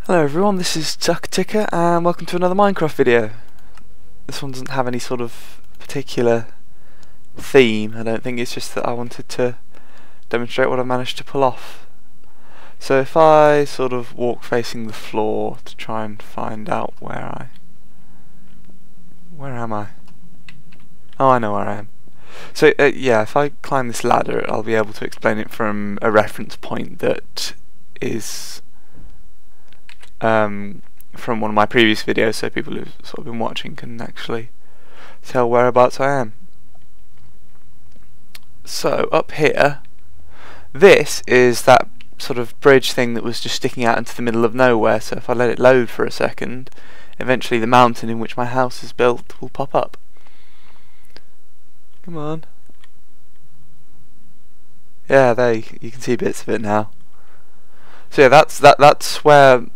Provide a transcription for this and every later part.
Hello everyone, this is TuckerTicker and welcome to another Minecraft video. This one doesn't have any sort of particular theme, I don't think. It's just that I wanted to demonstrate what I managed to pull off. So if I sort of walk facing the floor to try and find out where am I? Oh, I know where I am. So yeah, if I climb this ladder I'll be able to explain it from a reference point that is from one of my previous videos, so people who've sort of been watching can actually tell whereabouts I am. So up here, this is that sort of bridge thing that was just sticking out into the middle of nowhere, so if I let it load for a second, eventually the mountain in which my house is built will pop up. Come on. Yeah, there you can see bits of it now. So yeah, that's where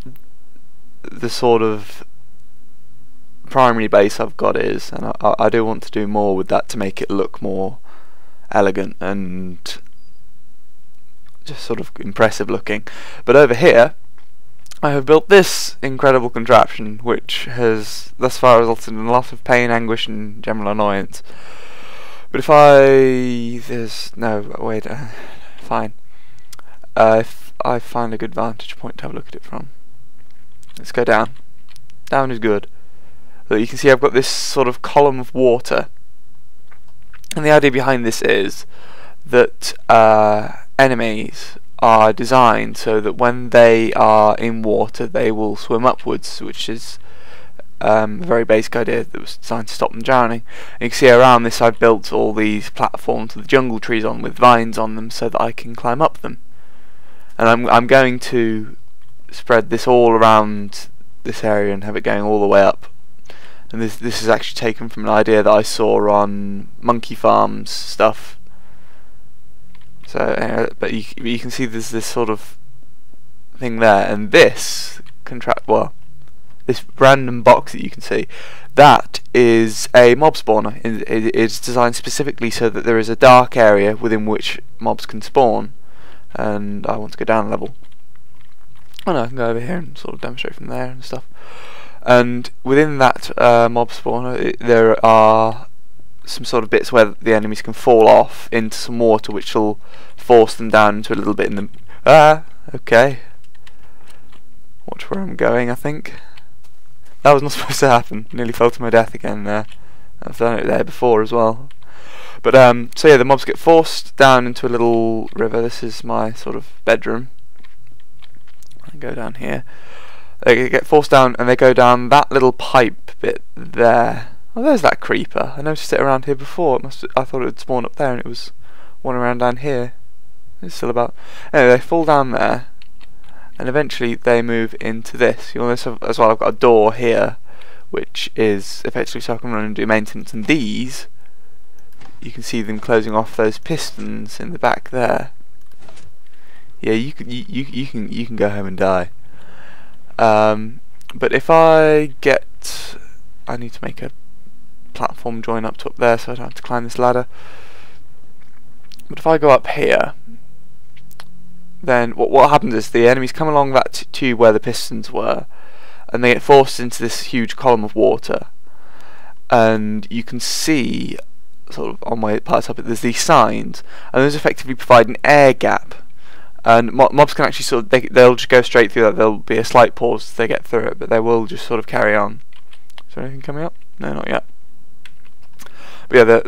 the sort of primary base I've got is, and I do want to do more with that to make it look more elegant and just sort of impressive looking. But over here I have built this incredible contraption which has thus far resulted in a lot of pain, anguish and general annoyance. But if I find a good vantage point to have a look at it from. Let's go down. Down is good. So you can see I've got this sort of column of water, and the idea behind this is that enemies are designed so that when they are in water they will swim upwards, which is a very basic idea that was designed to stop them drowning. And you can see around this I've built all these platforms with jungle trees on, with vines on them, so that I can climb up them. And I'm going to spread this all around this area and have it going all the way up. And this is actually taken from an idea that I saw on Monkey Farm's stuff. So, but you can see there's this sort of thing there, and this this random box that you can see, that is a mob spawner. It's designed specifically so that there is a dark area within which mobs can spawn, and I want to go down a level. Oh no, I can go over here and sort of demonstrate from there and stuff. And within that mob spawner there are some sort of bits where the enemies can fall off into some water, which will force them down into a little bit in the... okay. Watch where I'm going, I think. That was not supposed to happen. Nearly fell to my death again there. I've done it there before as well. But so yeah, the mobs get forced down into a little river. This is my sort of bedroom. I go down here. They get forced down and they go down that little pipe bit there. Oh, there's that creeper. I noticed it around here before. I thought it would spawn up there, and it was one around down here. It's still about... Anyway, they fall down there, and eventually they move into this. You'll notice as well I've got a door here, which is effectively so I can run and do maintenance. And these, you can see them closing off those pistons in the back there. Yeah, you can go home and die. But if I need to make a platform join up to up there, so I don't have to climb this ladder. But if I go up here, then what happens is the enemies come along that tube where the pistons were, and they get forced into this huge column of water. And you can see, sort of on my part up, there's these signs, and those effectively provide an air gap. And mobs can actually sort of, they'll just go straight through that. There'll be a slight pause as they get through it, but they will just sort of carry on. Is there anything coming up? No, not yet. But yeah,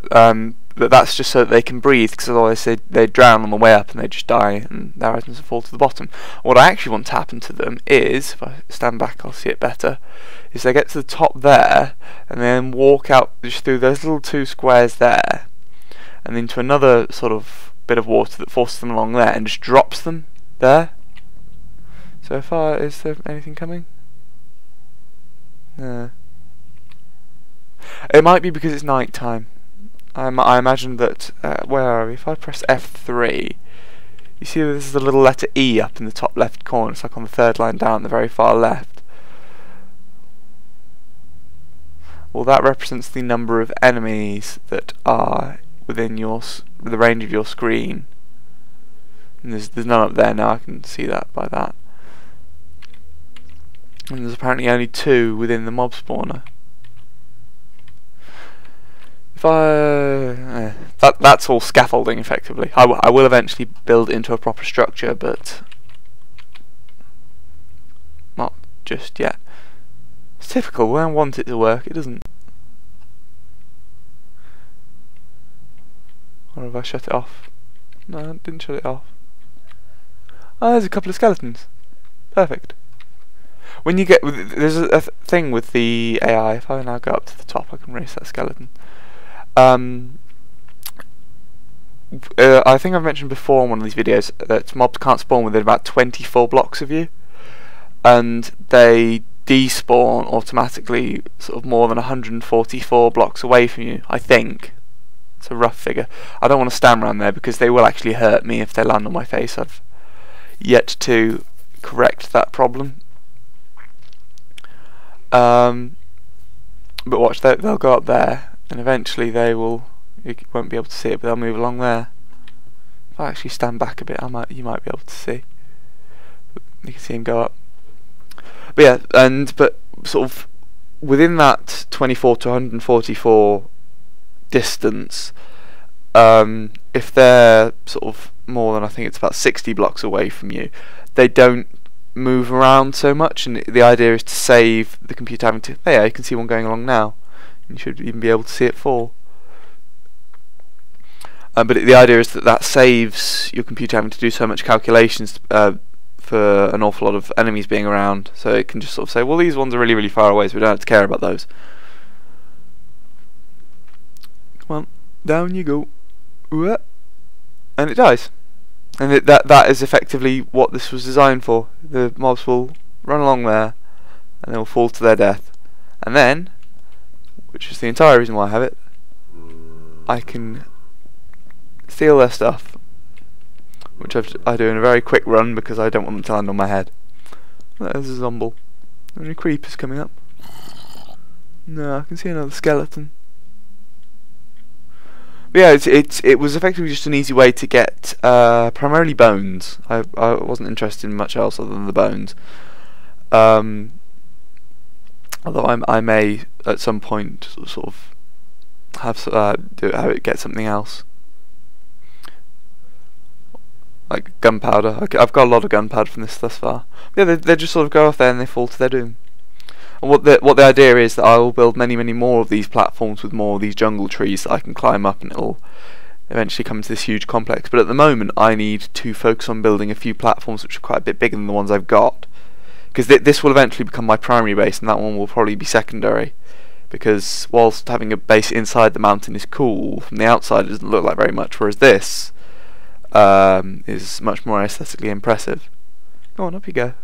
but that's just so that they can breathe, because otherwise they drown on the way up and they just die and their items will fall to the bottom. What I actually want to happen to them is, if I stand back I'll see it better, is they get to the top there and then walk out just through those little two squares there and into another sort of bit of water that forces them along there and just drops them there. So far, is there anything coming? No. It might be because it's night time. I imagine that, where are we? If I press F3, you see there's a little letter E up in the top left corner. It's like on the third line down, the very far left. Well, that represents the number of enemies that are within the range of your screen. And there's none up there now. I can see that by that. And there's apparently only 2 within the mob spawner. If that's all scaffolding effectively. I will eventually build it into a proper structure, but not just yet. It's typical, when I want it to work, it doesn't. Or have I shut it off? No, I didn't shut it off. Oh, there's a couple of skeletons. Perfect. When you get, there's a thing with the AI. If I now go up to the top, I can raise that skeleton. I think I've mentioned before in one of these videos that mobs can't spawn within about 24 blocks of you, and they despawn automatically sort of more than 144 blocks away from you. I think it's a rough figure. I don't want to stand around there because they will actually hurt me if they land on my face. I've yet to correct that problem. But watch, they'll go up there, and eventually they will. You won't be able to see it, but they'll move along there. If I actually stand back a bit, you might be able to see. You can see him go up. But yeah, but sort of within that 24 to 144 distance, if they're sort of more than, I think it's about 60 blocks away from you, they don't move around so much, and the idea is to save the computer having to. Hey, you can see one going along now. You should even be able to see it fall. But the idea is that saves your computer having to do so much calculations for an awful lot of enemies being around, so it can just sort of say, well, these ones are really, really far away, so we don't have to care about those. Come on, down you go. And it dies. And that is effectively what this was designed for. The mobs will run along there, and they will fall to their death. And then, which is the entire reason why I have it, I can steal their stuff, which I do in a very quick run because I don't want them to land on my head. There's a zomble. Are there any creepers coming up? No, I can see another skeleton. But yeah, it was effectively just an easy way to get primarily bones. I wasn't interested in much else other than the bones. Although I may at some point sort of have it get something else, like gunpowder. I've got a lot of gunpowder from this thus far. But yeah, they just sort of go off there and they fall to their doom. And what the idea is that I will build many more of these platforms with more of these jungle trees that I can climb up, and it'll eventually come into this huge complex. But at the moment, I need to focus on building a few platforms which are quite a bit bigger than the ones I've got, because this will eventually become my primary base, and that one will probably be secondary. Because whilst having a base inside the mountain is cool, from the outside it doesn't look like very much, whereas this is much more aesthetically impressive. Go on, up you go.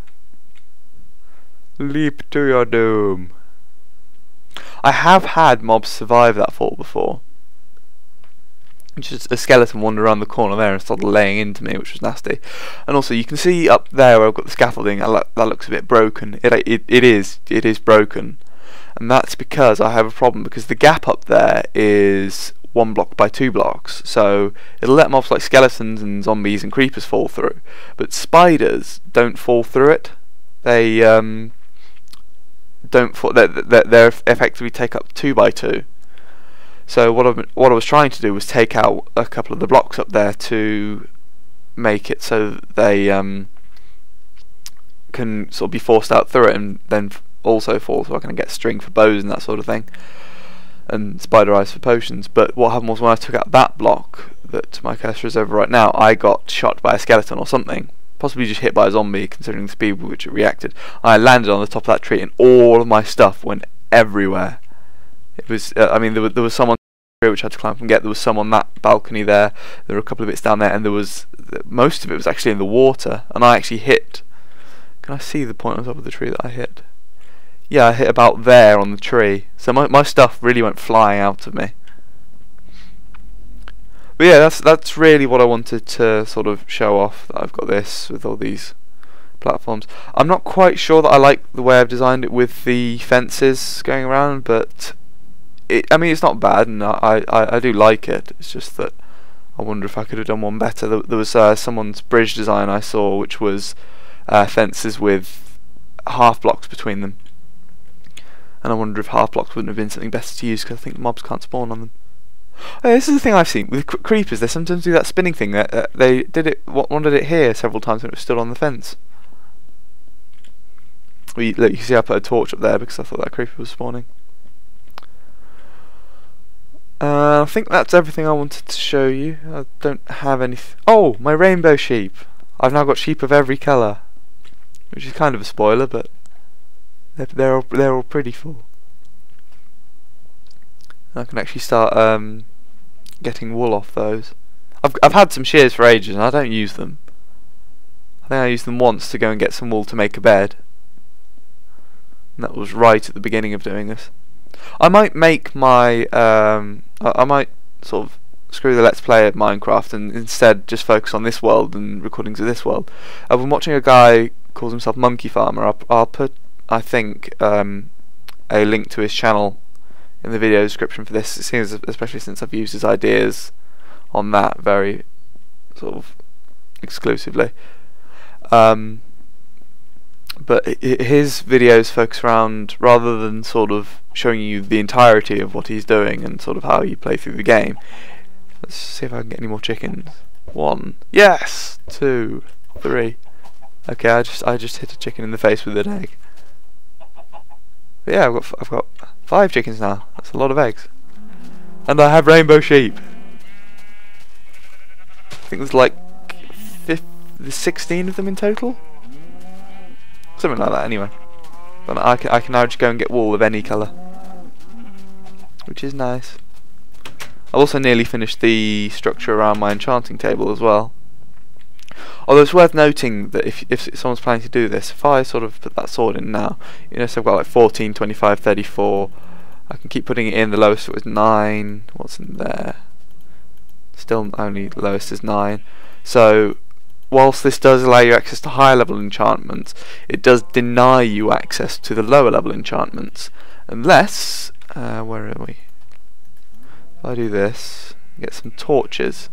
Leap to your doom. I have had mobs survive that fall before. Just a skeleton wandered around the corner there and started laying into me, which was nasty. And also, you can see up there where I've got the scaffolding, that looks a bit broken. It is broken, and that's because I have a problem, because the gap up there is 1 block by 2 blocks, so it'll let mobs like skeletons and zombies and creepers fall through, but spiders don't fall through it. They don't fall. They effectively take up 2 by 2. So what I was trying to do was take out a couple of the blocks up there to make it so that they can sort of be forced out through it, and then also fall, so I can get string for bows and that sort of thing, and spider eyes for potions. But what happened was, when I took out that block that my cursor is over right now, I got shot by a skeleton or something, possibly just hit by a zombie considering the speed with which it reacted. I landed on the top of that tree and all of my stuff went everywhere. It was, I mean, there was someone which I had to climb up and get. There was some on that balcony there. There were a couple of bits down there, and there was most of it was actually in the water. And I actually hit. Can I see the point on top of the tree that I hit? Yeah, I hit about there on the tree. So my stuff really went flying out of me. But yeah, that's really what I wanted to sort of show off. That I've got this with all these platforms. I'm not quite sure that I like the way I've designed it with the fences going around, but I mean, it's not bad, and I do like it. It's just that I wonder if I could have done one better. There was someone's bridge design I saw, which was fences with half blocks between them. And I wonder if half blocks wouldn't have been something better to use, because I think the mobs can't spawn on them. Oh, this is the thing I've seen with creepers. They sometimes do that spinning thing. They did it. One did it here several times when it was stood on the fence. Look, you can see I put a torch up there because I thought that creeper was spawning. I think that's everything I wanted to show you. I don't have anything. Oh, my rainbow sheep. I've now got sheep of every colour, which is kind of a spoiler, but they're all pretty full. I can actually start getting wool off those. I've had some shears for ages and I don't use them. I think I used them once to go and get some wool to make a bed. And that was right at the beginning of doing this. I might make my I might sort of screw the Let's Play of Minecraft and instead just focus on this world and recordings of this world. I've been watching a guy who calls himself Monkey Farmer. I'll put, I think, a link to his channel in the video description for this, especially since I've used his ideas on that very sort of exclusively. But his videos focus around, rather than sort of showing you the entirety of what he's doing and sort of how you play through the game. Let's see if I can get any more chickens. 1, yes, 2, 3. Okay, I just hit a chicken in the face with an egg. But yeah, I've got 5 chickens now. That's a lot of eggs. And I have rainbow sheep. I think there's like 16 of them in total. Something like that, anyway. But I can now just go and get wool of any colour, which is nice. I've also nearly finished the structure around my enchanting table as well. Although it's worth noting that if someone's planning to do this, if I sort of put that sword in now, you know, so I've got like 14, 25, 34. I can keep putting it in. The lowest was 9. What's in there? Still only lowest is 9. So whilst this does allow you access to higher level enchantments, it does deny you access to the lower level enchantments, unless where are we? If I do this, get some torches,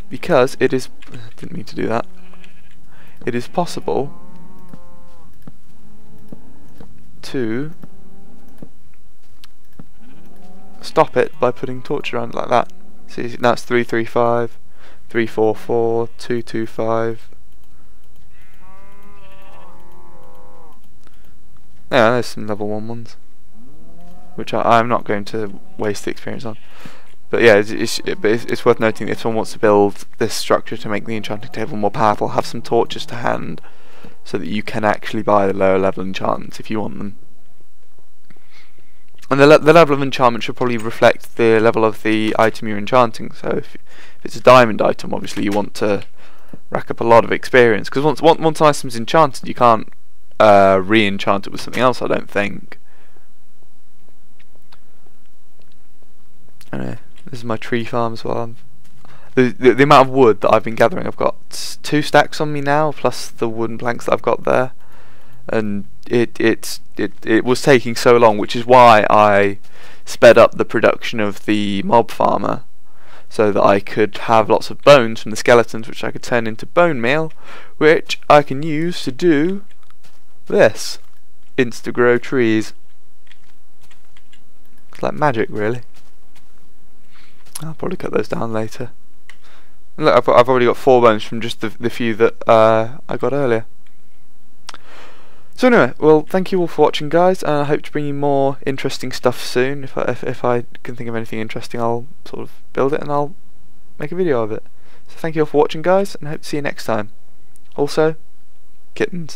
because it is didn't mean to do that. It is possible to stop it by putting torches around it like that. See, now it's 335. 344, 225. Yeah, there's some level 1 ones, which I'm not going to waste the experience on. But yeah, it's worth noting that if someone wants to build this structure to make the enchanting table more powerful, have some torches to hand, so that you can actually buy the lower level enchantments if you want them. And the level of enchantment should probably reflect the level of the item you're enchanting. So if it's a diamond item, obviously you want to rack up a lot of experience, because once an item's enchanted, you can't re-enchant it with something else, I don't think. Anyway, this is my tree farm as well. The amount of wood that I've been gathering, I've got 2 stacks on me now, plus the wooden planks that I've got there. And it was taking so long, which is why I sped up the production of the mob farmer, so that I could have lots of bones from the skeletons, which I could turn into bone meal, which I can use to do this: insta-grow trees. It's like magic, really. I'll probably cut those down later. And look, I've already got 4 bones from just the few that I got earlier. So anyway, well, thank you all for watching, guys, and I hope to bring you more interesting stuff soon. If I can think of anything interesting, I'll sort of build it and I'll make a video of it. So thank you all for watching, guys, and I hope to see you next time. Also, kittens.